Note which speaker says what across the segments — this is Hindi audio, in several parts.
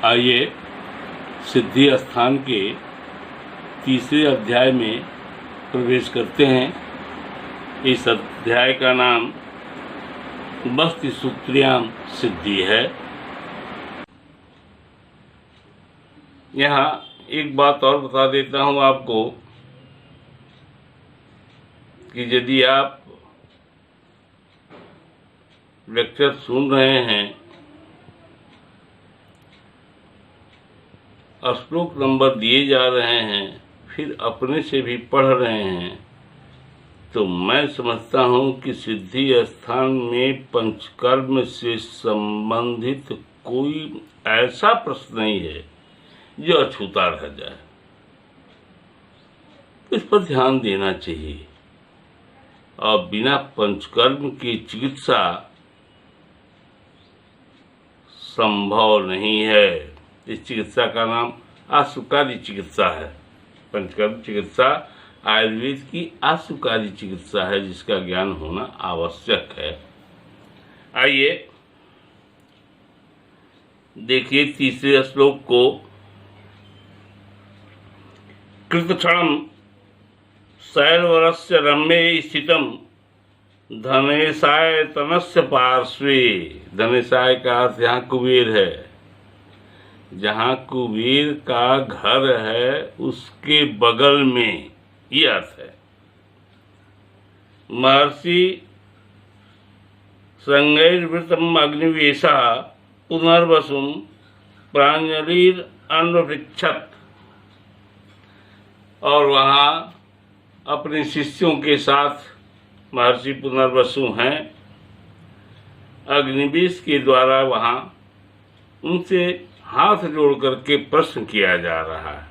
Speaker 1: आइए सिद्धि स्थान के तीसरे अध्याय में प्रवेश करते हैं। इस अध्याय का नाम बस्ति सूत्रियाम सिद्धि है। यहाँ एक बात और बता देता हूँ आपको कि यदि आप लेक्चर सुन रहे हैं, श्लोक नंबर दिए जा रहे हैं, फिर अपने से भी पढ़ रहे हैं, तो मैं समझता हूँ कि सिद्धि स्थान में पंचकर्म से संबंधित कोई ऐसा प्रश्न नहीं है जो अछूता रह जाए। इस पर ध्यान देना चाहिए। और बिना पंचकर्म की चिकित्सा संभव नहीं है। इस चिकित्सा का नाम आशुकारी चिकित्सा है। पंचकर्म चिकित्सा आयुर्वेद की आशुकारी चिकित्सा है, जिसका ज्ञान होना आवश्यक है। आइए देखिए तीसरे श्लोक को। कृतक्षणम शैलवरस्य रम्ये स्थितम धनेशाय तनस्य पार्श्वे। धनेशाय का अर्थ यहाँ कुबेर है। जहाँ कुबेर का घर है उसके बगल में, ये अर्थ है। महर्षि संगैर्वृतम अग्निवेशा पुनर्वसुम प्रांजलिर अन्वपृच्छत। और वहाँ अपने शिष्यों के साथ महर्षि पुनर्वसु हैं। अग्निवेश के द्वारा वहाँ उनसे हाथ जोड़ करके प्रश्न किया जा रहा है।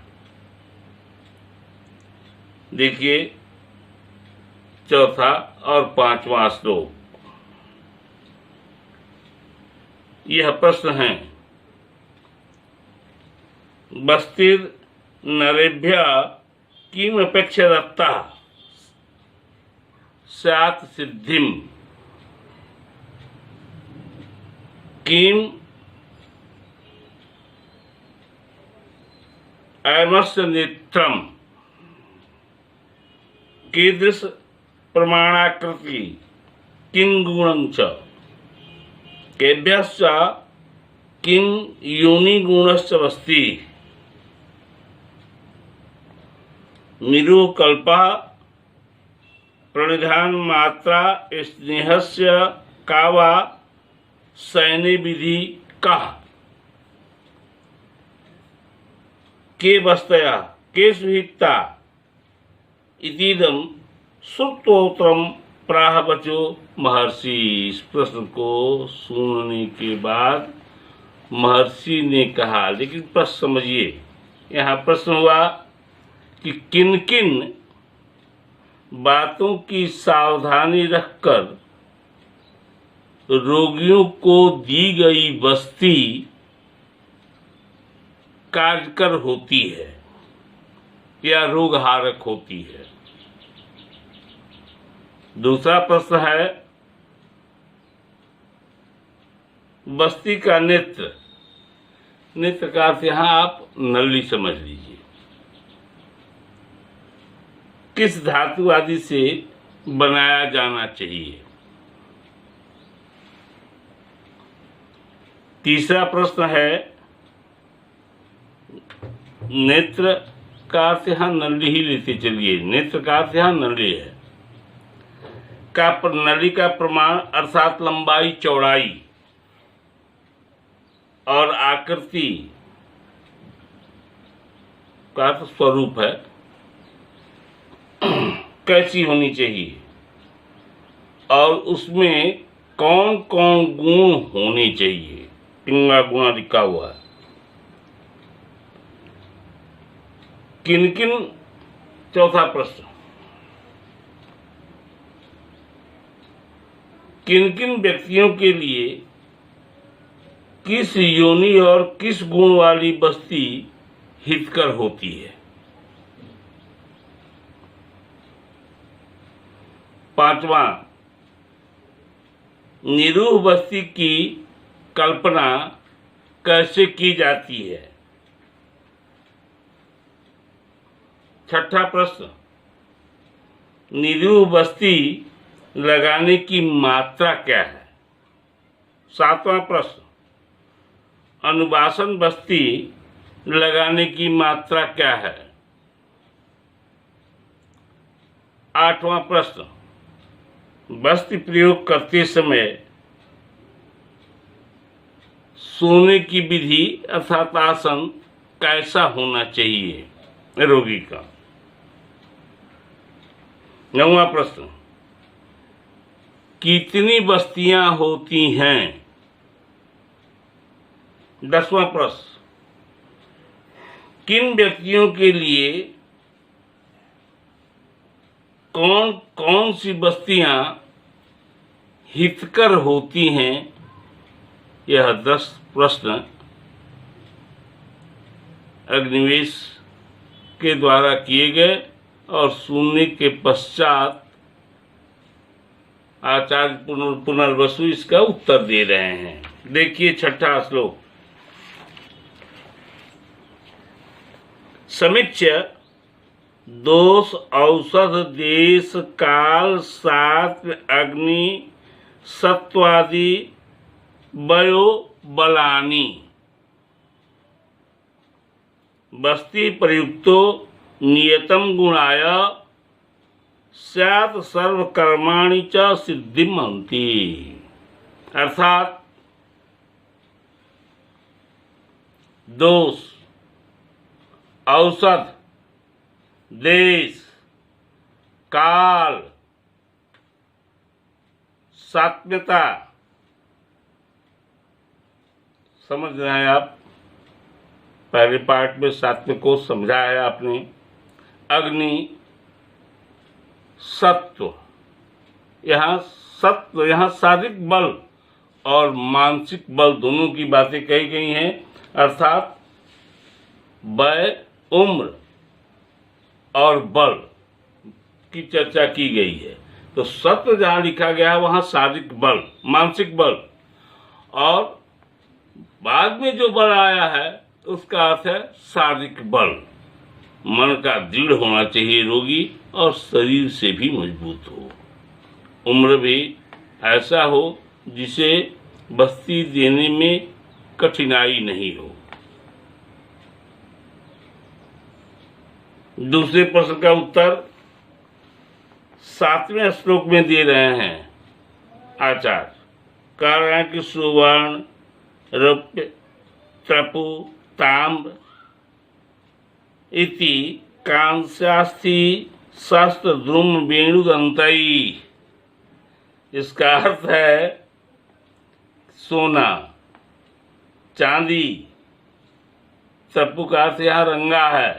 Speaker 1: देखिए चौथा और पांचवा श्लोक। यह प्रश्न है, बस्तिर नरेभ्य किम अपेक्षारता स्यात् सिद्धिम किम अयमस्य नेत्रम कीदृश प्रमाणाकृति किं गुणं च केभ्यश्च किं योनिगुणश्च वस्ति निरूकल्पः प्रणिधान मात्रा स्नेहस्य का वा सैन्य विधि का के वस्तया के सुहिता इतीदम सुप्तोत्रम प्राह बचो महर्षि। इस प्रश्न को सुनने के बाद महर्षि ने कहा, लेकिन प्रश्न समझिए। यहाँ प्रश्न हुआ कि किन किन बातों की सावधानी रखकर रोगियों को दी गई बस्ती कार्यकर होती है या रोगहारक होती है। दूसरा प्रश्न है, बस्ती का नेत्र। नेत्र का अर्थ यहाँ आप नली समझ लीजिए। किस धातु आदि से बनाया जाना चाहिए। तीसरा प्रश्न है, नेत्र का अर्थ यहाँ नली ही लेते चलिए। नेत्र का अर्थ यहाँ नली है। नली का प्रमाण अर्थात लंबाई चौड़ाई और आकृति का अर्थ स्वरूप है, कैसी होनी चाहिए और उसमें कौन कौन गुण होने चाहिए। पिंगा गुणा लिखा हुआ है। किन किन, चौथा प्रश्न, किन किन व्यक्तियों के लिए किस योनि और किस गुण वाली बस्ती हितकर होती है। पांचवा, निरूह बस्ती की कल्पना कैसे की जाती है? छठा प्रश्न, निधिव बस्ती लगाने की मात्रा क्या है? सातवां प्रश्न, अनुवासन बस्ती लगाने की मात्रा क्या है? आठवां प्रश्न, बस्ती प्रयोग करते समय सोने की विधि अर्थात आसन कैसा होना चाहिए रोगी का? नौवां प्रश्न, कितनी बस्तियां होती हैं? 10वां प्रश्न, किन व्यक्तियों के लिए कौन कौन सी बस्तियां हितकर होती हैं? यह 10 प्रश्न अग्निवेश के द्वारा किए गए और सुनने के पश्चात आचार्य पुनर्वसु इसका उत्तर दे रहे हैं। देखिए छठा श्लोक, समीक्ष्य दोष औषध देश काल सात्व अग्नि सत्वादि वयो बलानी बस्ती प्रयुक्तो नियतम गुणाय स्यात् सर्व कर्माणि च सिद्धिमन्ति। अर्थात दोष, औषध, देश, काल, सात्म्यता, समझ रहे हैं आप? पहले पार्ट में सात्विक को समझा है आपने। अग्नि, सत्व, यहाँ शारीरिक बल और मानसिक बल दोनों की बातें कही गई हैं। अर्थात वय, उम्र और बल की चर्चा की गई है। तो सत्व जहाँ लिखा गया है वहाँ शारीरिक बल, मानसिक बल, और बाद में जो बल आया है उसका अर्थ है शारीरिक बल। मन का दृढ़ होना चाहिए रोगी और शरीर से भी मजबूत हो। उम्र भी ऐसा हो जिसे बस्ती देने में कठिनाई नहीं हो। दूसरे प्रश्न का उत्तर 7वें श्लोक में दे रहे हैं आचार्य। कह रहे हैं कि सुवर्ण, रौप्य, त्रपु, ताम्र इति कांस्यास्थि शस्त्र द्रुम वेणुदंतई। इसका अर्थ है सोना, चांदी, त्रपु का अर्थ यहाँ रंगा है,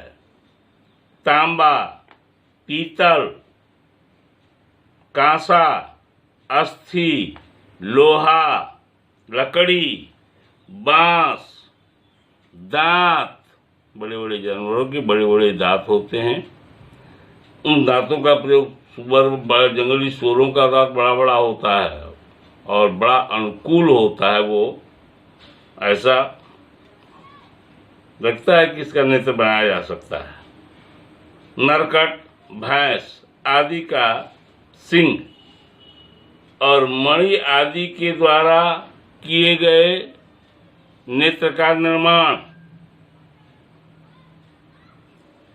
Speaker 1: तांबा, पीतल, कांसा, अस्थि, लोहा, लकड़ी, बांस, दांत, बड़े बड़े जानवरों के बड़े बड़े दांत होते हैं। उन दांतों का प्रयोग जंगली सूरों का दांत बड़ा बड़ा होता है और बड़ा अनुकूल होता है। वो ऐसा लगता है कि इसका नेत्र बनाया जा सकता है। नरकट, भैंस आदि का सिंह और मणि आदि के द्वारा किए गए नेत्र का निर्माण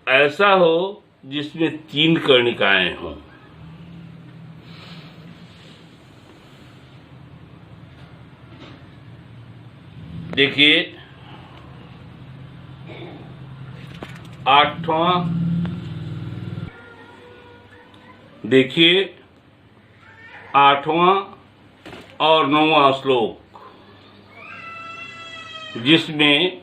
Speaker 1: ऐसा हो जिसमें 3 कर्णिकाएं हों। देखिए 8वां, देखिए 8वां और 9वां श्लोक, जिसमें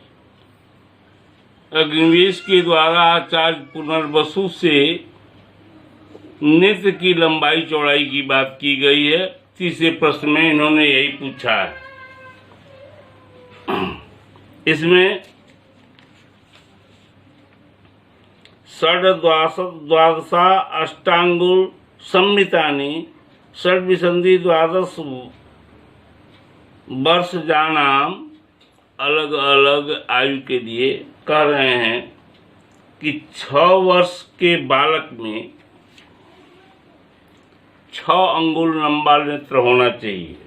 Speaker 1: अग्निवेश के द्वारा आचार्य पुनर्वसु से नेत्र की लंबाई चौड़ाई की बात की गई है। तीसरे प्रश्न में इन्होंने यही पूछा है। इसमें द्वादशा अष्टांगुल संहितानि षड्विसंधि 12 वर्ष जानाम अलग अलग आयु के लिए कह रहे हैं कि 6 वर्ष के बालक में 6 अंगुल लंबा नेत्र होना चाहिए।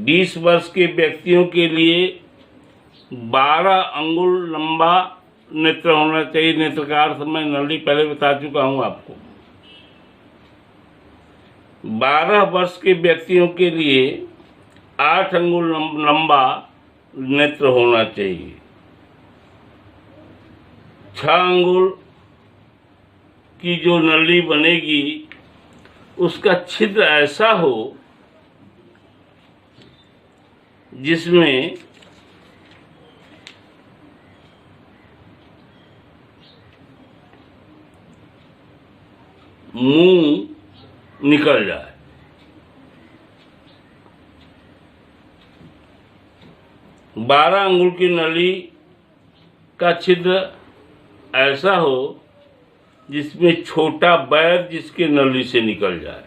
Speaker 1: 20 वर्ष के व्यक्तियों के लिए 12 अंगुल लंबा नेत्र होना चाहिए। नेत्र का अर्थ मैं नली पहले बता चुका हूं आपको। 12 वर्ष के व्यक्तियों के लिए 8 अंगुल लंबा नेत्र होना चाहिए। 6 अंगुल की जो नली बनेगी उसका छिद्र ऐसा हो जिसमें मुंह निकल जाए। बारह अंगुल की नली का छिद्र ऐसा हो जिसमें छोटा बैर जिसके नली से निकल जाए,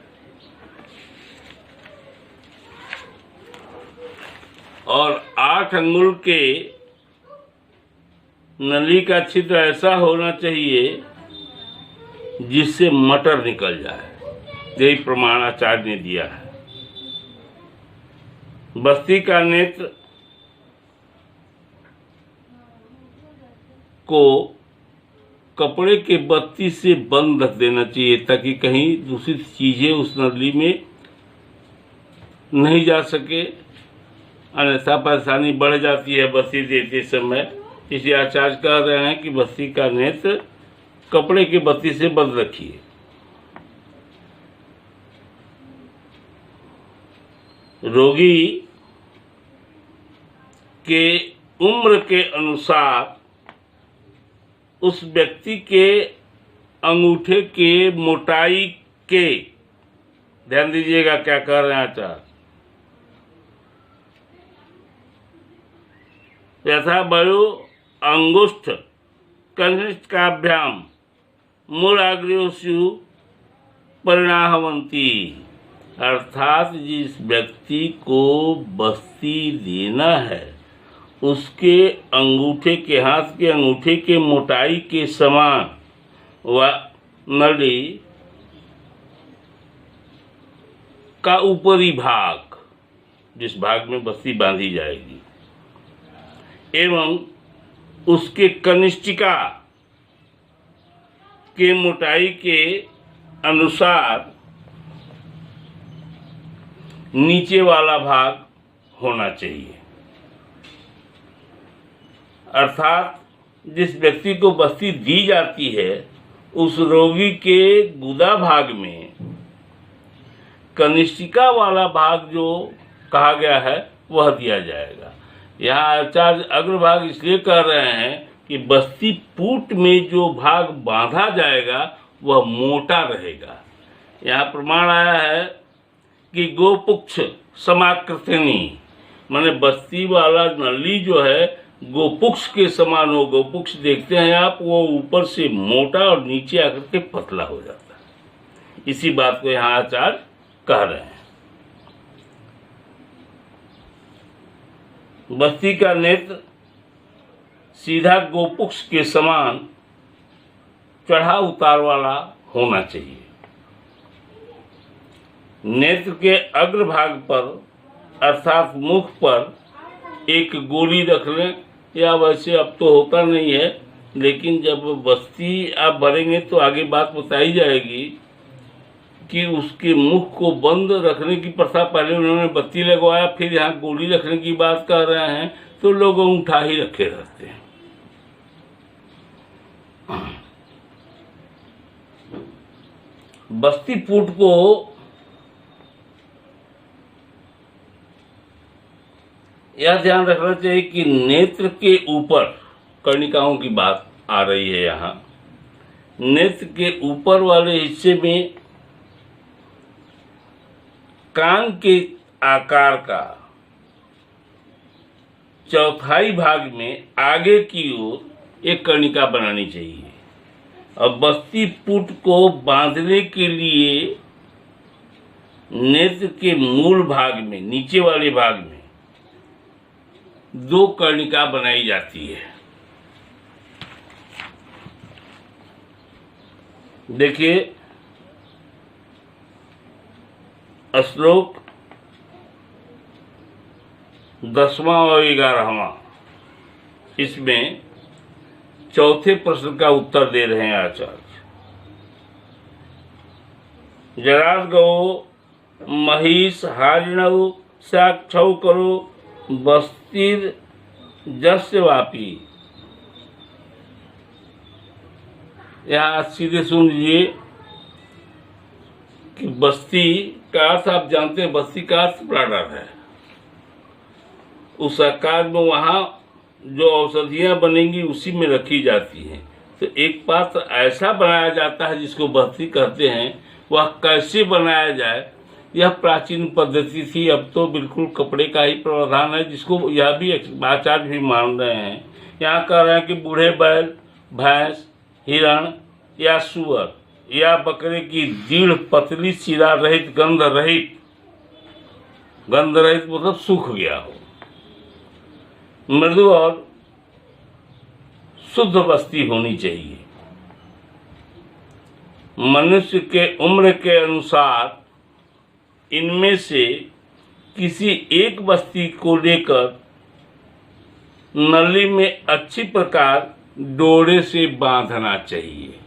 Speaker 1: और 8 अंगुल के नली का छिद्र ऐसा होना चाहिए जिससे मटर निकल जाए। यही प्रमाण आचार्य ने दिया है। बस्ती का नेत्र को कपड़े के बत्ती से बंद रख देना चाहिए ताकि कहीं दूसरी चीजें उस नली में नहीं जा सके, अन्यथा परेशानी बढ़ जाती है बस्ती देते समय। इसलिए आचार्य कह रहे हैं कि बस्ती का नेत्र कपड़े की बत्ती से बंद रखिए। रोगी के उम्र के अनुसार उस व्यक्ति के अंगूठे के मोटाई के, ध्यान दीजिएगा क्या कह रहे हैं आचार्य, यथा वयो अंगुष्ठ कनिष्ठिकाभ्याम मूलाग्र्योस्यु परिणाहवंती, अर्थात जिस व्यक्ति को बस्ती देना है उसके अंगूठे के, हाथ के अंगूठे के मोटाई के समान व नली का ऊपरी भाग, जिस भाग में बस्ती बांधी जाएगी, एवं उसके कनिष्ठिका के मोटाई के अनुसार नीचे वाला भाग होना चाहिए। अर्थात जिस व्यक्ति को बस्ती दी जाती है उस रोगी के गुदा भाग में कनिष्ठिका वाला भाग जो कहा गया है वह दिया जाएगा। यहाँ आचार्य अग्रभाग इसलिए कह रहे हैं कि बस्ती पूट में जो भाग बांधा जाएगा वह मोटा रहेगा। यहाँ प्रमाण आया है कि गोपुक्ष समाकृतिनी, माने बस्ती वाला नली जो है गोपुक्ष के समान हो। गोपुक्ष देखते हैं आप, वो ऊपर से मोटा और नीचे आकर के पतला हो जाता है। इसी बात को यहाँ आचार्य कह रहे हैं। बस्ती का नेत्र सीधा गोपुक्ष के समान चढ़ा उतार वाला होना चाहिए। नेत्र के अग्रभाग पर अर्थात मुख पर एक गोली रख लें, या वैसे अब तो होता नहीं है, लेकिन जब बस्ती आप भरेंगे तो आगे बात बताई जाएगी कि उसके मुख को बंद रखने की प्रथा, पहले उन्होंने बत्ती लगवाया फिर यहाँ गोली रखने की बात कर रहे हैं, तो लोग अंगूठा ही रखे रहते हैं। बस्ती पुट को यह ध्यान रखना चाहिए कि नेत्र के ऊपर, कर्णिकाओं की बात आ रही है यहाँ, नेत्र के ऊपर वाले हिस्से में कान के आकार का चौथाई भाग में आगे की ओर एक कर्णिका बनानी चाहिए। और बस्ती पुट को बांधने के लिए नेत्र के मूल भाग में, नीचे वाले भाग में 2 कर्णिका बनाई जाती है। देखिए श्लोक 10वां और 11वां, इसमें चौथे प्रश्न का उत्तर दे रहे हैं आचार्य। जरार्गो महिष हारिणौ साक्षौ करो बस्तिर जस्य वापी। यहाँ सीधे सुन लीजिए कि बस्ती का अर्थ आप जानते हैं, बस्ती का अर्थ प्राणर है। उस आकार में वहाँ जो औषधियाँ बनेंगी उसी में रखी जाती हैं। तो एक पात्र ऐसा बनाया जाता है जिसको बस्ती कहते हैं। वह कैसे बनाया जाए, यह प्राचीन पद्धति थी। अब तो बिल्कुल कपड़े का ही प्रावधान है, जिसको यह भी आचार्य भी मान रहे हैं। यहाँ कह रहे हैं कि बूढ़े बैल, भैंस, हिरण या सुअर या बकरे की दृढ़ पतली सिरा रहित गंध रहित मतलब सूख गया हो, मृदु और शुद्ध बस्ती होनी चाहिए। मनुष्य के उम्र के अनुसार इनमें से किसी एक बस्ती को लेकर नली में अच्छी प्रकार डोरे से बांधना चाहिए।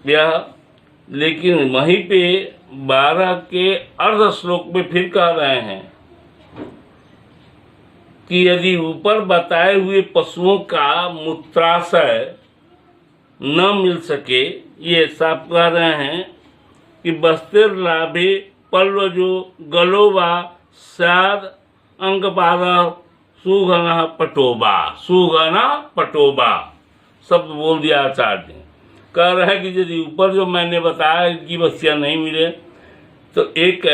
Speaker 1: यह लेकिन वहीं पे 12 के अर्ध श्लोक में फिर कह रहे हैं कि यदि ऊपर बताए हुए पशुओं का मूत्राशय न मिल सके, ये साफ कह रहे हैं कि बस्तिर लाभे पल्वजो गलोवा साद अंग 12 सुघना पटोबा। सुघना पटोबा शब्द बोल दिया आचार्य ने। कह रहे हैं कि यदि ऊपर जो मैंने बताया इनकी बस्तियां नहीं मिले तो एक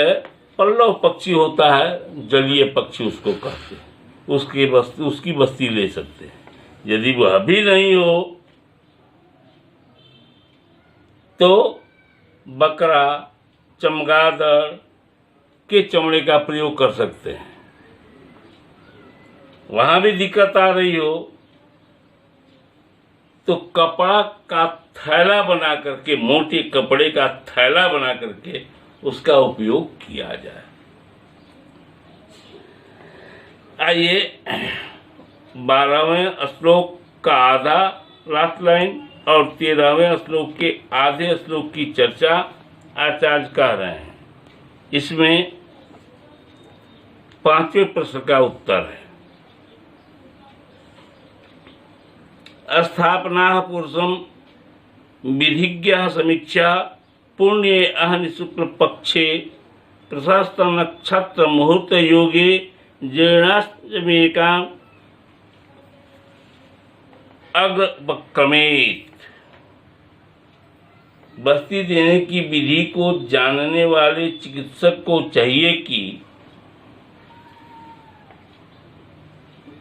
Speaker 1: पल्लव पक्षी होता है, जलीय पक्षी उसको कहते हैं, उसकी बस्ती ले सकते हैं। यदि वह भी नहीं हो तो बकरा, चमगादड़ के चमड़े का प्रयोग कर सकते हैं। वहां भी दिक्कत आ रही हो तो कपड़ा का थैला बना करके, मोटे कपड़े का थैला बना करके उसका उपयोग किया जाए। आइए 12वें श्लोक का आधा लास्ट लाइन और 13वें श्लोक के आधे श्लोक की चर्चा आचार्य कर रहे हैं। इसमें 5वें प्रश्न का उत्तर है। स्थापना पुरुषम विधिज्ञ समीक्षा पुण्य अहनि शुक्ल पक्षे प्रशस्त नक्षत्र मुहूर्त योगे जीर्णाष्टमेका अग्रक्रमेत। बस्ती देने की विधि को जानने वाले चिकित्सक को चाहिए कि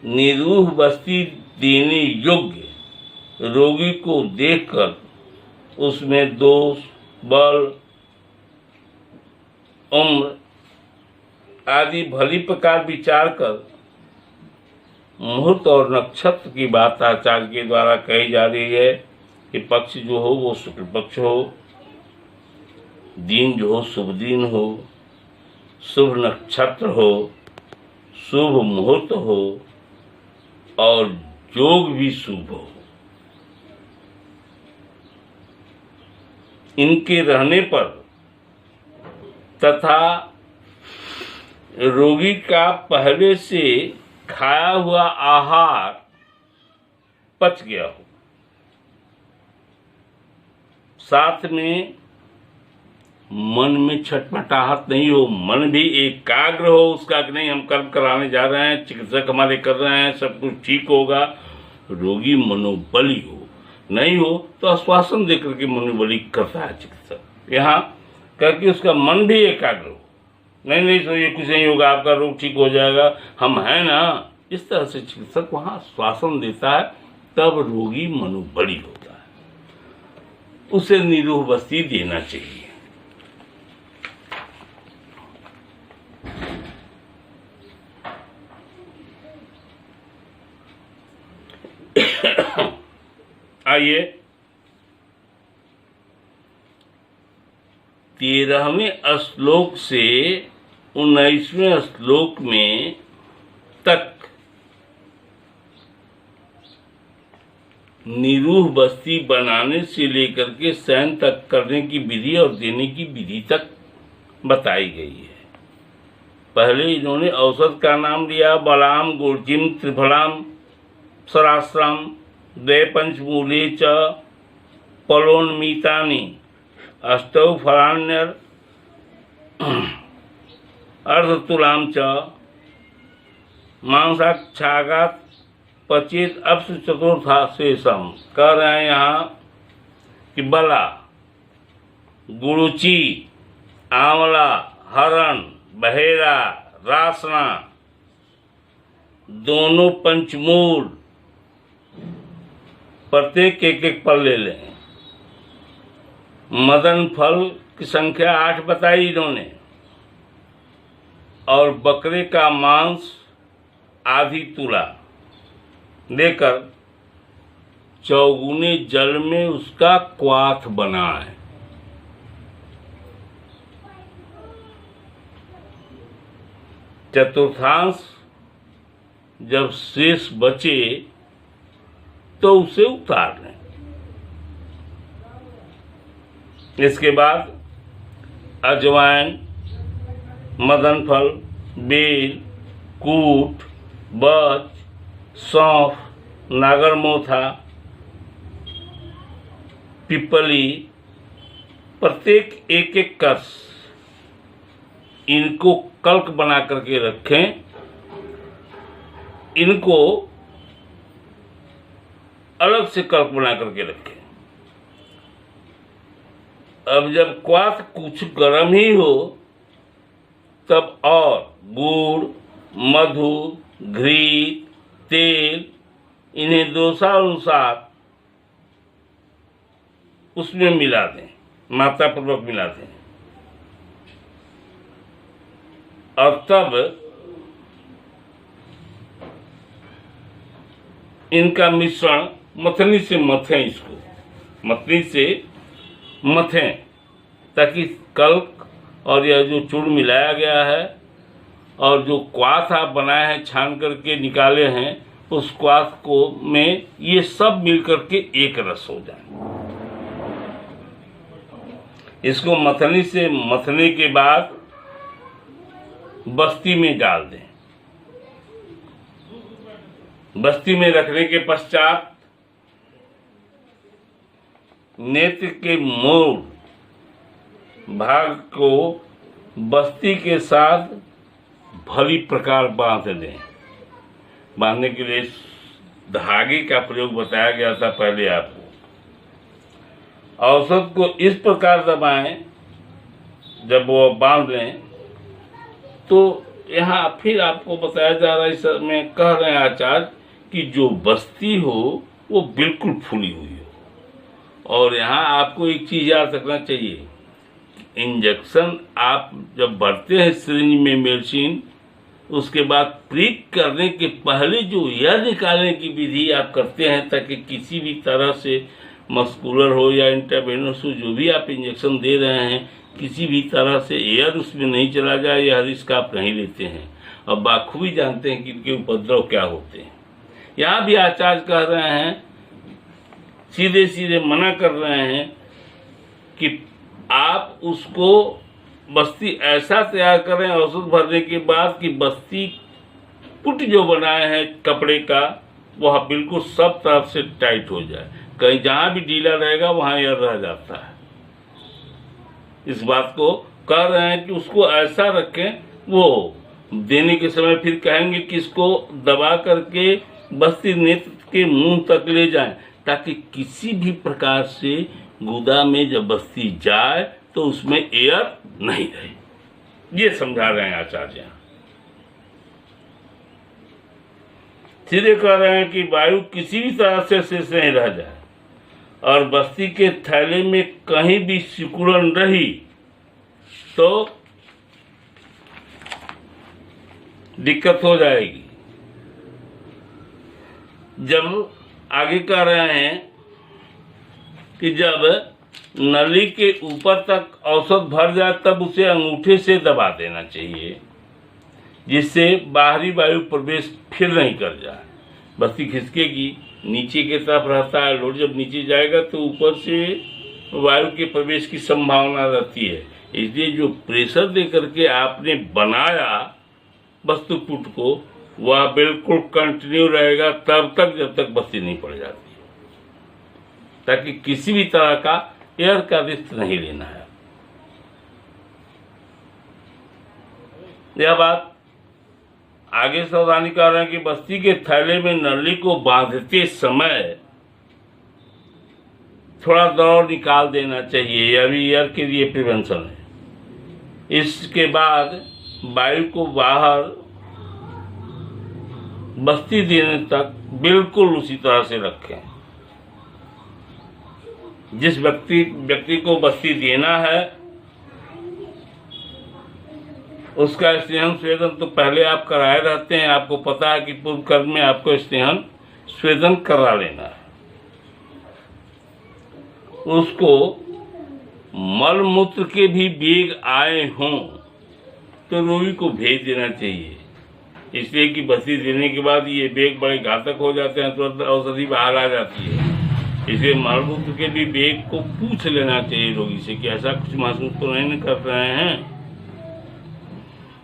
Speaker 1: निरूह बस्ती देने योग्य रोगी को देखकर उसमें दोष, बल, उम्र आदि भली प्रकार विचार कर मुहूर्त और नक्षत्र की बात आचार्य के द्वारा कही जा रही है कि पक्ष जो हो वो शुक्ल पक्ष हो, दिन जो हो शुभ दिन हो, शुभ नक्षत्र हो, शुभ मुहूर्त हो और योग भी शुभ हो। इनके रहने पर तथा रोगी का पहले से खाया हुआ आहार पच गया हो, साथ में मन में छटपटाहट नहीं हो, मन भी एकाग्र हो उसका कि नहीं हम कर्म कराने जा रहे हैं, चिकित्सक हमारे कर रहे हैं, सब कुछ ठीक होगा। रोगी मनोबली हो, नहीं हो तो आश्वासन देकर के मनोबली करता है चिकित्सक। यहाँ करके उसका मन भी एकाग्र हो, नहीं नहीं तो ये कुछ नहीं होगा, आपका रोग ठीक हो जाएगा, हम हैं ना, इस तरह से चिकित्सक वहाँ आश्वासन देता है, तब रोगी मनोबली हो। उसे निरूह बस्ती देना चाहिए। आइए 13वें श्लोक से 19वें श्लोक में तक निरूह बस्ती बनाने से लेकर के शयन तक करने की विधि और देने की विधि तक बताई गई है। पहले इन्होंने औषध का नाम लिया, बलाम गुर्जिम त्रिफलाम सरास्राम द्वे पंचमूले च फलोन्मीतानि अष्टौ फलान्यर अर्धतुलाम च मांसाक्षागात पचेत अप्स चतुर्था शेषम। कह रहे हैं यहाँ कि बला, गुरुचि, आंवला, हरण, बहेरा, रासना, दोनों पंचमूल प्रत्येक एक एक फल ले लें। मदन फल की संख्या 8 बताई इन्होंने, और बकरे का मांस आधी तुला लेकर चौगुने जल में उसका क्वाथ बनाए। चतुर्थांश जब शेष बचे तो उसे उतार लें। इसके बाद अजवाइन, मदन फल, बेल, कूट, बच, सौंफ, नागरमोथा, पिपली, प्रत्येक एक एक कस इनको कल्क बना करके रखें। इनको अलग से कल्क बना करके रखें। अब जब क्वाथ कुछ गर्म ही हो तब और गुड़, मधु, घृत, तेल इन्हें दोषानुसार उसमें मिला दें, मात्रा पूर्वक मिला दें, और तब इनका मिश्रण मथनी से मथें, इसको मथनी से मथें, ताकि कल्क और यह जो चूर्ण मिलाया गया है और जो क्वाथ आप बनाए हैं, छान करके निकाले हैं, उस क्वाथ को में ये सब मिलकर के एक रस हो जाए। इसको मथनी से मथने के बाद बस्ती में डाल दें। बस्ती में रखने के पश्चात नेत्र के मूल भाग को बस्ती के साथ भली प्रकार बांध दें। बांधने के लिए धागे का प्रयोग बताया गया था पहले आपको। औषध को इस प्रकार दबाएं, जब वो बांध लें तो यहाँ फिर आपको बताया जा रहा है, इस में कह रहे हैं आचार्य कि जो बस्ती हो वो बिल्कुल फूली हुई हो। और यहाँ आपको एक चीज याद रखना चाहिए, इंजेक्शन आप जब भरते हैं सिरिंज में मेडिसिन, उसके बाद प्रिक करने के पहले जो एयर निकालने की विधि आप करते हैं, ताकि किसी भी तरह से मस्कुलर हो या इंट्रावेनस हो, जो भी आप इंजेक्शन दे रहे हैं, किसी भी तरह से एयर उसमें नहीं चला जाए, यह रिस्क आप नहीं लेते हैं। और बाखूबी जानते हैं कि इनके उपद्रव क्या होते हैं। यहाँ भी आचार्य कह रहे हैं, सीधे सीधे मना कर रहे हैं कि आप उसको बस्ती ऐसा तैयार करें औषध भरने के बाद कि बस्ती पुट जो बनाए हैं कपड़े का, वह बिल्कुल सब तरफ से टाइट हो जाए। कहीं जहां भी ढीला रहेगा वहां एयर रह जाता है। इस बात को कह रहे हैं कि उसको ऐसा रखें, वो देने के समय फिर कहेंगे कि इसको दबा करके बस्ती नेत्र के मुंह तक ले जाएं, ताकि किसी भी प्रकार से गुदा में जब बस्ती जाए तो उसमें एयर नहीं रहे। ये समझा रहे हैं आचार्य। सीधे कह रहे हैं कि वायु किसी भी तरह से शेष नहीं रह जाए, और बस्ती के थैले में कहीं भी सिकुड़न रही तो दिक्कत हो जाएगी। जब आगे कह रहे हैं कि जब नली के ऊपर तक औसत भर जाए तब उसे अंगूठे से दबा देना चाहिए, जिससे बाहरी वायु प्रवेश फिर नहीं कर जाए। बस्ती खिसकेगी, नीचे की तरफ रहता है लोड, जब नीचे जाएगा तो ऊपर से वायु के प्रवेश की संभावना रहती है। इसलिए जो प्रेशर देकर के आपने बनाया वस्तुपुट को, वह बिल्कुल कंटिन्यू रहेगा तब तक जब तक बस्ती नहीं पड़ जाती, ताकि किसी भी तरह का एयर का रिस्क नहीं लेना है। यह बात आगे सावधानी कर रहे हैं कि बस्ती के थैले में नली को बांधते समय थोड़ा दौड़ निकाल देना चाहिए, यह भी एयर के लिए प्रिवेंशन है। इसके बाद वायु को बाहर बस्ती देने तक बिल्कुल उसी तरह से रखें। जिस व्यक्ति को बस्ती देना है उसका स्नेहन स्वेदन तो पहले आप कराए रहते हैं, आपको पता है कि पूर्व कर्म में आपको स्नेहन स्वेदन करा लेना है। उसको मल मूत्र के भी वेग आए हों तो रोगी को भेज देना चाहिए, इसलिए कि बस्ती देने के बाद ये वेग बड़े घातक हो जाते हैं, तुरंत औषधि बाहर आ जाती है। इसलिए मल मूत्र के भी वेग को पूछ लेना चाहिए रोगी से कि ऐसा कुछ महसूस तो नहीं कर रहे हैं,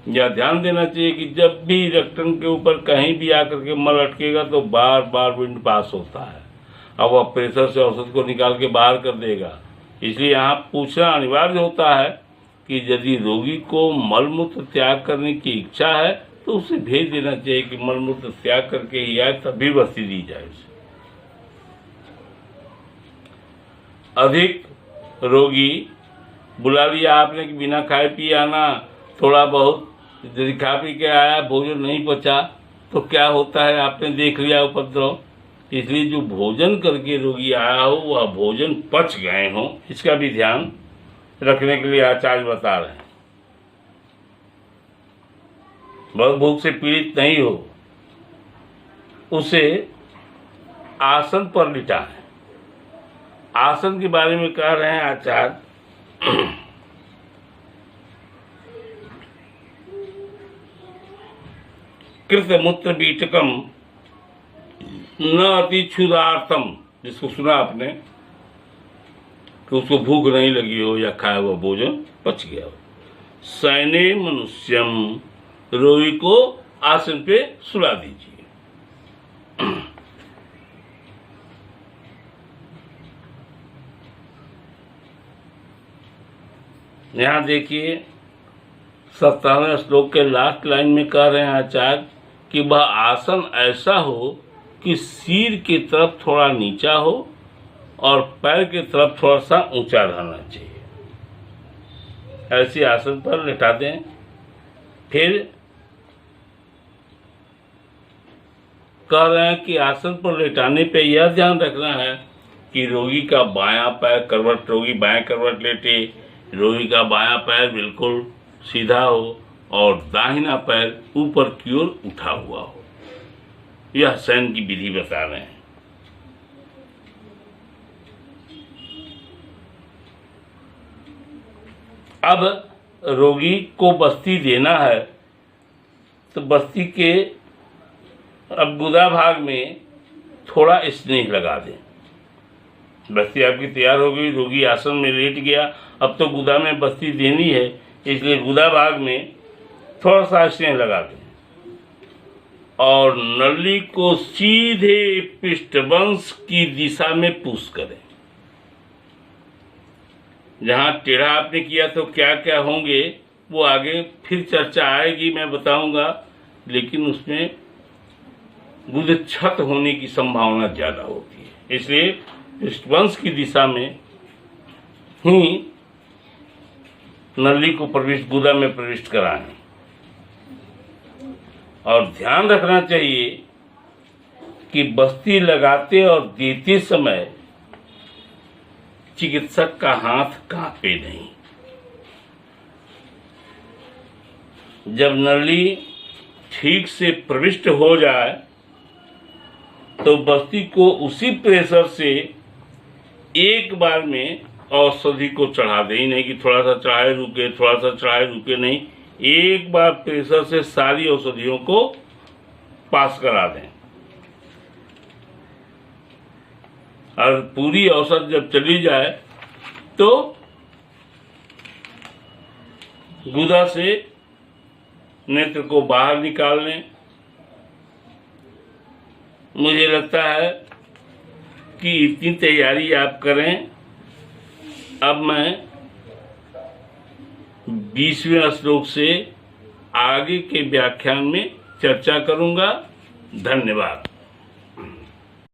Speaker 1: या ध्यान देना चाहिए कि जब भी रेक्टम के ऊपर कहीं भी आकर के मल अटकेगा तो बार बार विंड पास होता है, अब वह प्रेशर से औषध को निकाल के बाहर कर देगा। इसलिए यहाँ पूछना अनिवार्य होता है कि यदि रोगी को मलमूत्र त्याग करने की इच्छा है तो उसे भेज देना चाहिए कि मलमूत्र त्याग करके ही आए, तभी बस्ती दी जाए उसे। अधिक रोगी बुला लिया आपने कि बिना खाए पिए आना, थोड़ा बहुत यदि खा पी के आया, भोजन नहीं पचा तो क्या होता है आपने देख लिया उपद्रव। इसलिए जो भोजन करके रोगी आया हो वह भोजन पच गए हो, इसका भी ध्यान रखने के लिए आचार्य बता रहे हैं। बहुत भूख से पीड़ित नहीं हो, उसे आसन पर लिटाएं। आसन के बारे में कह रहे हैं आचार्य, कृतमूत्र बीटकम न अति क्षुधार्थम, जिसको सुना आपने कि उसको भूख नहीं लगी हो या खाया हुआ भोजन पच गया हो। सैने मनुष्यम, रोगी को आसन पे सुला दीजिए। यहाँ देखिए 57वें श्लोक के लास्ट लाइन में कह रहे हैं आचार्य कि वह आसन ऐसा हो कि सिर की तरफ थोड़ा नीचा हो और पैर की तरफ थोड़ा सा ऊंचा रहना चाहिए। ऐसे आसन पर लेटा दें। फिर कह रहे हैं कि आसन पर लेटाने पे यह ध्यान रखना है कि रोगी का बायां पैर करवट, रोगी बायां करवट लेटे, रोगी का बायां पैर बिल्कुल सीधा हो और दाहिना पैर ऊपर की ओर उठा हुआ हो। यह शयन की विधि बता रहे हैं। अब रोगी को बस्ती देना है तो बस्ती के अब गुदा भाग में थोड़ा स्नेह लगा दें। बस्ती आपकी तैयार हो गई, रोगी आसन में लेट गया, अब तो गुदा में बस्ती देनी है, इसलिए गुदा भाग में थोड़ा सा स्नेह लगा दें और नली को सीधे पृष्ठवंश की दिशा में पुश करें। जहां टेढ़ा आपने किया तो क्या क्या होंगे वो आगे फिर चर्चा आएगी, मैं बताऊंगा, लेकिन उसमें गुदक्षत होने की संभावना ज्यादा होती है। इसलिए पृष्ठवंश की दिशा में ही नली को प्रविष्ट, गुदा में प्रविष्ट कराएं। और ध्यान रखना चाहिए कि बस्ती लगाते और देते समय चिकित्सक का हाथ कांपे नहीं। जब नली ठीक से प्रविष्ट हो जाए तो बस्ती को उसी प्रेशर से एक बार में औषधि को चढ़ा दें, नहीं कि थोड़ा सा चढ़ाए रुके, थोड़ा सा चढ़ाए रुके, नहीं, एक बार प्रेशर से सारी औषधियों को पास करा दें। और पूरी औषध जब चली जाए तो गुदा से नेत्र को बाहर निकाल लें। मुझे लगता है कि इतनी तैयारी आप करें। अब मैं 20वें श्लोक से आगे के व्याख्यान में चर्चा करूंगा। धन्यवाद।